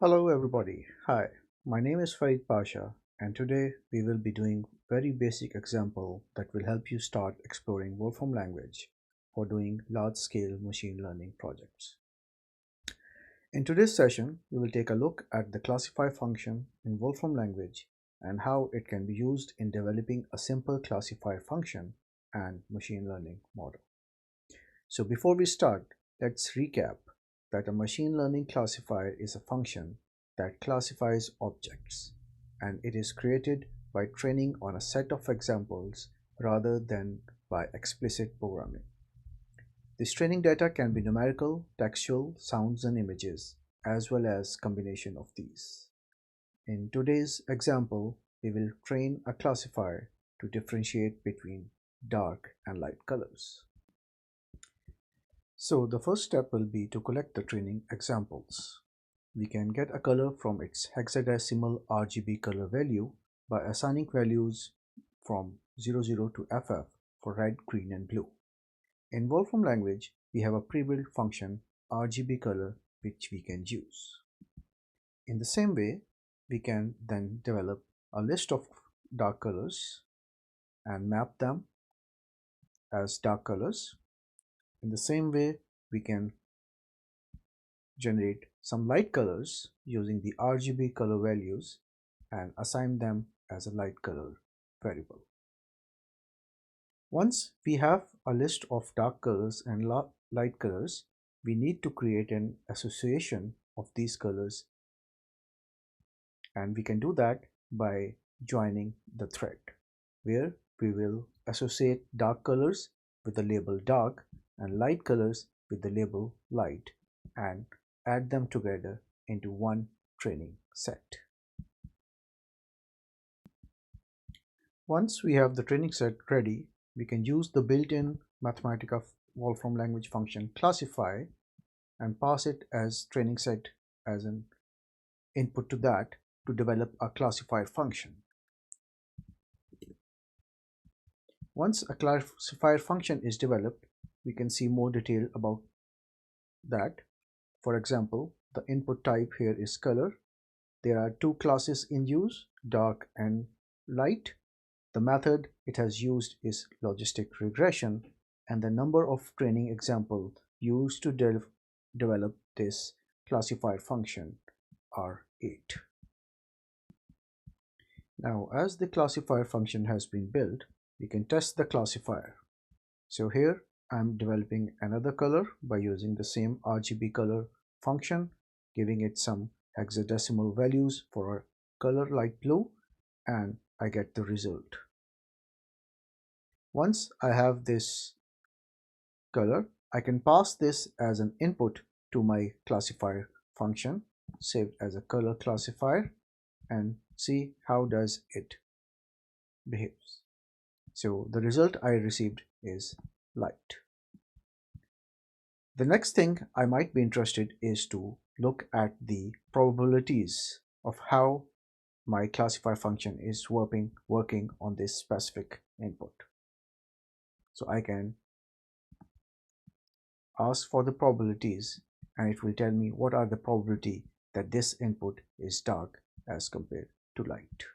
Hello everybody. Hi, my name is Farid Pasha and today we will be doing very basic example that will help you start exploring Wolfram language for doing large-scale machine learning projects. In today's session, we will take a look at the classify function in Wolfram language and how it can be used in developing a simple classifier function and machine learning model. So before we start, let's recap that a machine learning classifier is a function that classifies objects, and it is created by training on a set of examples rather than by explicit programming. This training data can be numerical, textual, sounds and images, as well as combination of these. In today's example, we will train a classifier to differentiate between dark and light colors. So the first step will be to collect the training examples. We can get a color from its hexadecimal RGB color value by assigning values from 00 to FF for red, green and blue. In Wolfram language, we have a pre-built function RGB color which we can use. In the same way, we can then develop a list of dark colors and map them as dark colors. In the same way, we can generate some light colors using the RGB color values and assign them as a light color variable. Once we have a list of dark colors and light colors, we need to create an association of these colors, and we can do that by joining the thread, where we will associate dark colors with the label dark and light colors with the label light and add them together into one training set. Once we have the training set ready, we can use the built-in Mathematica Wolfram language function classify and pass it as training set as an input to that to develop a classifier function. Once a classifier function is developed, we can see more detail about that. For example, the input type here is color. There are two classes in use, dark and light. The method it has used is logistic regression, and the number of training examples used to develop this classifier function are 8. Now, as the classifier function has been built, we can test the classifier. So here I'm developing another color by using the same RGB color function, giving it some hexadecimal values for a color light blue, and I get the result. Once I have this color, I can pass this as an input to my classifier function, saved as a color classifier, and see how does it behaves. So the result I received is light. The next thing I might be interested is to look at the probabilities of how my classifier function is working on this specific input. So I can ask for the probabilities and it will tell me what are the probability that this input is dark as compared to light.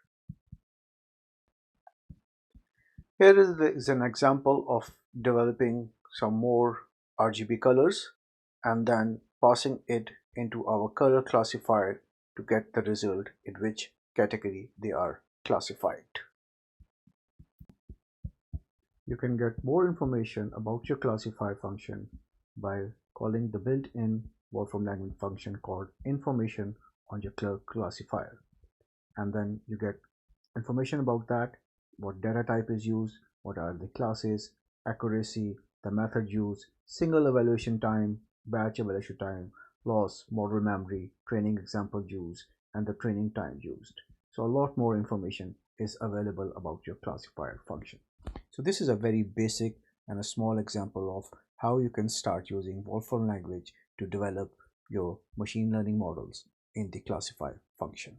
Here is an example of developing some more RGB colors and then passing it into our color classifier to get the result in which category they are classified. You can get more information about your classifier function by calling the built-in Wolfram language function called information on your classifier, and then you get information about that, what data type is used, what are the classes, accuracy, the method used, single evaluation time, batch evaluation time, loss, model memory, training example used, and the training time used. So a lot more information is available about your classifier function. So this is a very basic and a small example of how you can start using Wolfram language to develop your machine learning models in the classifier function.